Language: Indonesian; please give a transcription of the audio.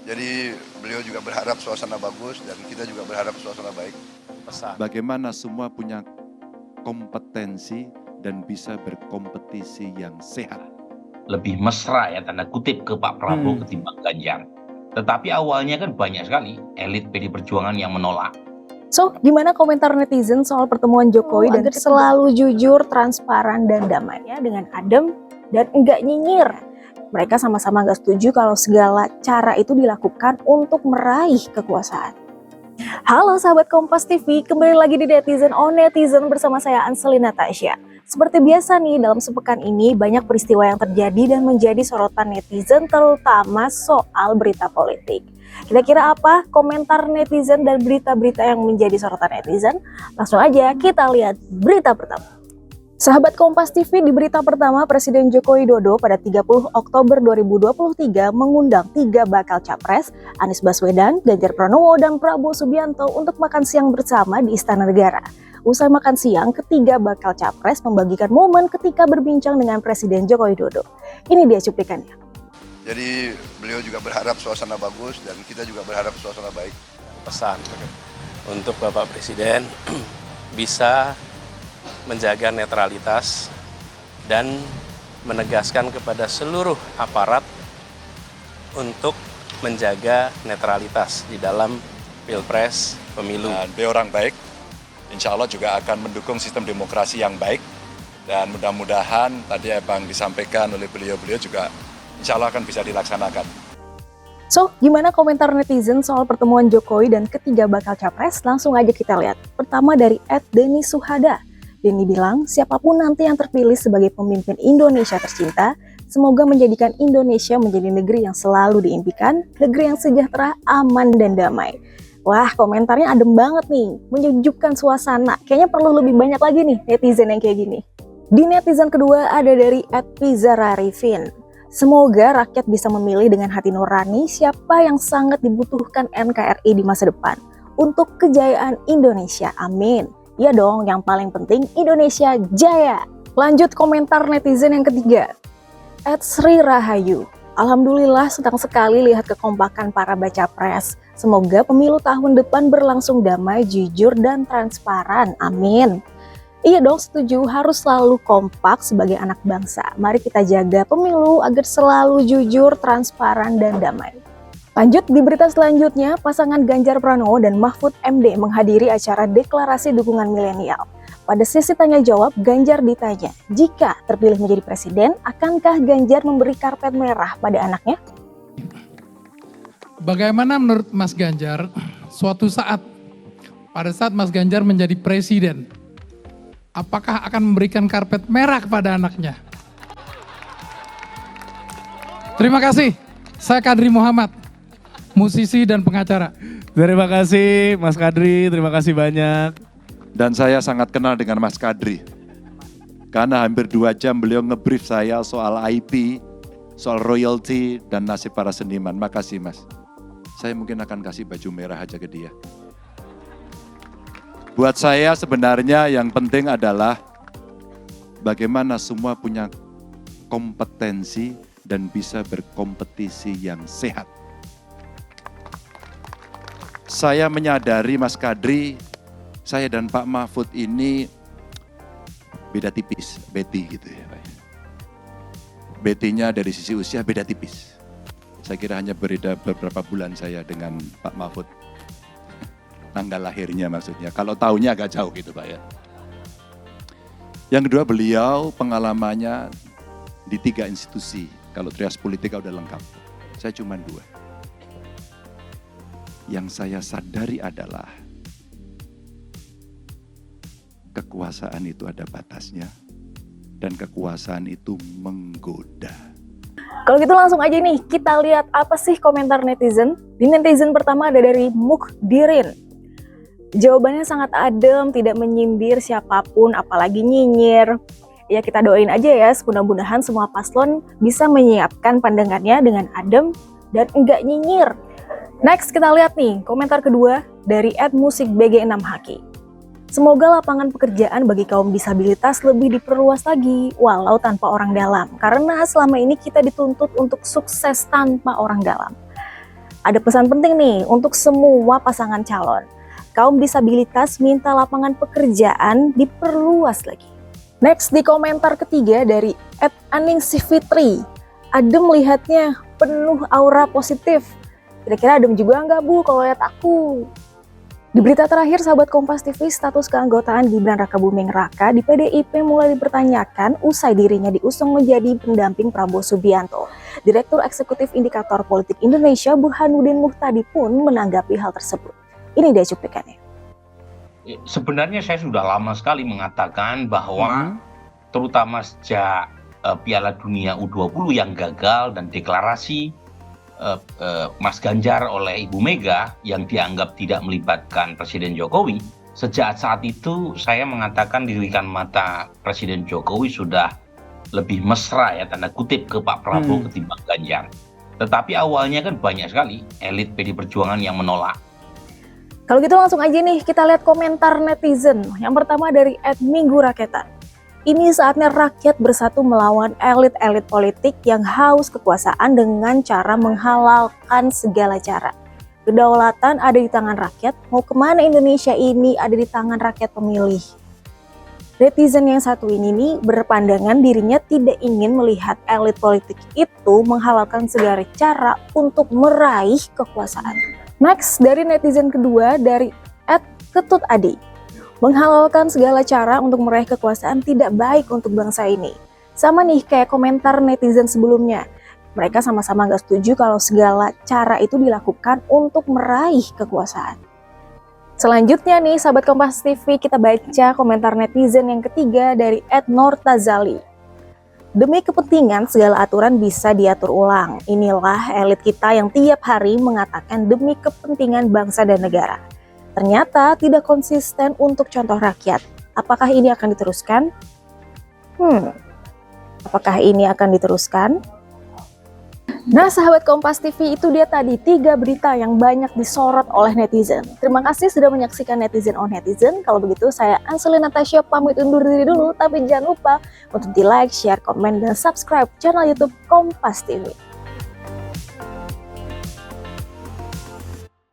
Jadi beliau juga berharap suasana bagus dan kita juga berharap suasana baik. Bagaimana semua punya kompetensi dan bisa berkompetisi yang sehat. Lebih mesra ya tanda kutip ke Pak Prabowo ketimbang Ganjar. Tetapi awalnya kan banyak sekali elit PD Perjuangan yang menolak. So, gimana komentar netizen soal pertemuan Jokowi dan selalu jujur, transparan, dan damai ya, dengan adem dan enggak nyinyir. Mereka sama-sama nggak setuju kalau segala cara itu dilakukan untuk meraih kekuasaan. Halo sahabat Kompas TV, kembali lagi di Netizen on Netizen bersama saya Anselina Tasya. Seperti biasa nih, dalam sepekan ini banyak peristiwa yang terjadi dan menjadi sorotan netizen, terutama soal berita politik. Kira-kira apa komentar netizen dan berita-berita yang menjadi sorotan netizen? Langsung aja kita lihat berita pertama. Sahabat Kompas TV, di berita pertama, Presiden Joko Widodo pada 30 Oktober 2023 mengundang 3 bakal capres, Anies Baswedan, Ganjar Pranowo, dan Prabowo Subianto untuk makan siang bersama di Istana Negara. Usai makan siang, ketiga bakal capres membagikan momen ketika berbincang dengan Presiden Joko Widodo. Ini dia cuplikannya. Jadi beliau juga berharap suasana bagus dan kita juga berharap suasana baik. Pesan untuk Bapak Presiden bisa menjaga netralitas dan menegaskan kepada seluruh aparat untuk menjaga netralitas di dalam Pilpres pemilu. Beliau orang baik, insya Allah juga akan mendukung sistem demokrasi yang baik dan mudah-mudahan tadi apa yang disampaikan oleh beliau-beliau juga insya Allah akan bisa dilaksanakan. So, gimana komentar netizen soal pertemuan Jokowi dan ketiga bakal capres? Langsung aja kita lihat. Pertama dari @Denny Suhada. Denny bilang, siapapun nanti yang terpilih sebagai pemimpin Indonesia tercinta, semoga menjadikan Indonesia menjadi negeri yang selalu diimpikan, negeri yang sejahtera, aman, dan damai. Wah, komentarnya adem banget nih, menyejukkan suasana. Kayaknya perlu lebih banyak lagi nih netizen yang kayak gini. Di netizen kedua ada dari @Pizararifin. Semoga rakyat bisa memilih dengan hati nurani siapa yang sangat dibutuhkan NKRI di masa depan untuk kejayaan Indonesia. Amin. Ya dong, yang paling penting Indonesia jaya. Lanjut komentar netizen yang ketiga. @Sri Rahayu. Alhamdulillah senang sekali lihat kekompakan para baca pres. Semoga pemilu tahun depan berlangsung damai, jujur, dan transparan. Amin. Iya dong, setuju, harus selalu kompak sebagai anak bangsa. Mari kita jaga pemilu agar selalu jujur, transparan, dan damai. Lanjut di berita selanjutnya, pasangan Ganjar Pranowo dan Mahfud MD menghadiri acara deklarasi dukungan milenial. Pada sesi tanya jawab, Ganjar ditanya, jika terpilih menjadi presiden, akankah Ganjar memberi karpet merah pada anaknya? Bagaimana menurut Mas Ganjar, suatu saat, pada saat Mas Ganjar menjadi presiden, apakah akan memberikan karpet merah kepada anaknya? Terima kasih, saya Kadri Muhammad, musisi dan pengacara. Terima kasih Mas Kadri, terima kasih banyak. Dan saya sangat kenal dengan Mas Kadri. Karena hampir 2 jam beliau ngebrief saya soal IP, soal royalty, dan nasib para seniman. Makasih Mas. Saya mungkin akan kasih baju merah aja ke dia. Buat saya sebenarnya yang penting adalah bagaimana semua punya kompetensi dan bisa berkompetisi yang sehat. Saya menyadari Mas Kadri, saya dan Pak Mahfud ini beda tipis, Betty gitu ya Pak. Betty-nya dari sisi usia beda tipis. Saya kira hanya berbeda beberapa bulan saya dengan Pak Mahfud. Tanggal lahirnya maksudnya, kalau tahunnya agak jauh gitu Pak ya. Yang kedua beliau pengalamannya di 3 institusi, kalau trias politika udah lengkap. Saya cuma 2. Yang saya sadari adalah kekuasaan itu ada batasnya dan kekuasaan itu menggoda. Kalau gitu langsung aja nih, kita lihat apa sih komentar netizen. Di netizen pertama ada dari Mukdirin. Jawabannya sangat adem, tidak menyindir siapapun, apalagi nyinyir. Ya kita doain aja ya, mudah-mudahan semua paslon bisa menyiapkan pandangannya dengan adem dan enggak nyinyir. Next kita lihat nih, komentar kedua dari @musikbg6haki. Semoga lapangan pekerjaan bagi kaum disabilitas lebih diperluas lagi, walau tanpa orang dalam. Karena selama ini kita dituntut untuk sukses tanpa orang dalam. Ada pesan penting nih untuk semua pasangan calon. Kaum disabilitas minta lapangan pekerjaan diperluas lagi. Next, di komentar ketiga dari @aningsifitri. Adem melihatnya penuh aura positif. Kira-kira adem juga nggak Bu kalau lihat aku? Di berita terakhir, sahabat Kompas TV, status keanggotaan Gibran Rakabuming Raka di PDIP mulai dipertanyakan usai dirinya diusung menjadi pendamping Prabowo Subianto. Direktur Eksekutif Indikator Politik Indonesia Burhanuddin Muhtadi pun menanggapi hal tersebut. Ini dia cuplikannya. Sebenarnya saya sudah lama sekali mengatakan bahwa terutama sejak Piala Dunia U20 yang gagal dan deklarasi Mas Ganjar oleh Ibu Mega yang dianggap tidak melibatkan Presiden Jokowi, sejak saat itu saya mengatakan dirikan mata Presiden Jokowi sudah lebih mesra ya tanda kutip ke Pak Prabowo ketimbang Ganjar. Tetapi awalnya kan banyak sekali elit PD Perjuangan yang menolak. Kalau gitu langsung aja nih kita lihat komentar netizen. Yang pertama dari @minggu_raketan. Ini saatnya rakyat bersatu melawan elit-elit politik yang haus kekuasaan dengan cara menghalalkan segala cara. Kedaulatan ada di tangan rakyat, mau kemana Indonesia ini ada di tangan rakyat pemilih. Netizen yang satu ini nih berpandangan dirinya tidak ingin melihat elit politik itu menghalalkan segala cara untuk meraih kekuasaan. Next, dari netizen kedua dari @ketutadi. Menghalalkan segala cara untuk meraih kekuasaan tidak baik untuk bangsa ini. Sama nih kayak komentar netizen sebelumnya. Mereka sama-sama gak setuju kalau segala cara itu dilakukan untuk meraih kekuasaan. Selanjutnya nih sahabat Kompas TV, kita baca komentar netizen yang ketiga dari @nortazali. Demi kepentingan segala aturan bisa diatur ulang. Inilah elit kita yang tiap hari mengatakan demi kepentingan bangsa dan negara. Ternyata tidak konsisten untuk contoh rakyat. Apakah ini akan diteruskan? Apakah ini akan diteruskan? Nah sahabat Kompas TV, itu dia tadi 3 berita yang banyak disorot oleh netizen. Terima kasih sudah menyaksikan Netizen on Netizen. Kalau begitu saya Anseli Natasha pamit undur diri dulu. Tapi jangan lupa untuk di like, share, komen, dan subscribe channel YouTube Kompas TV.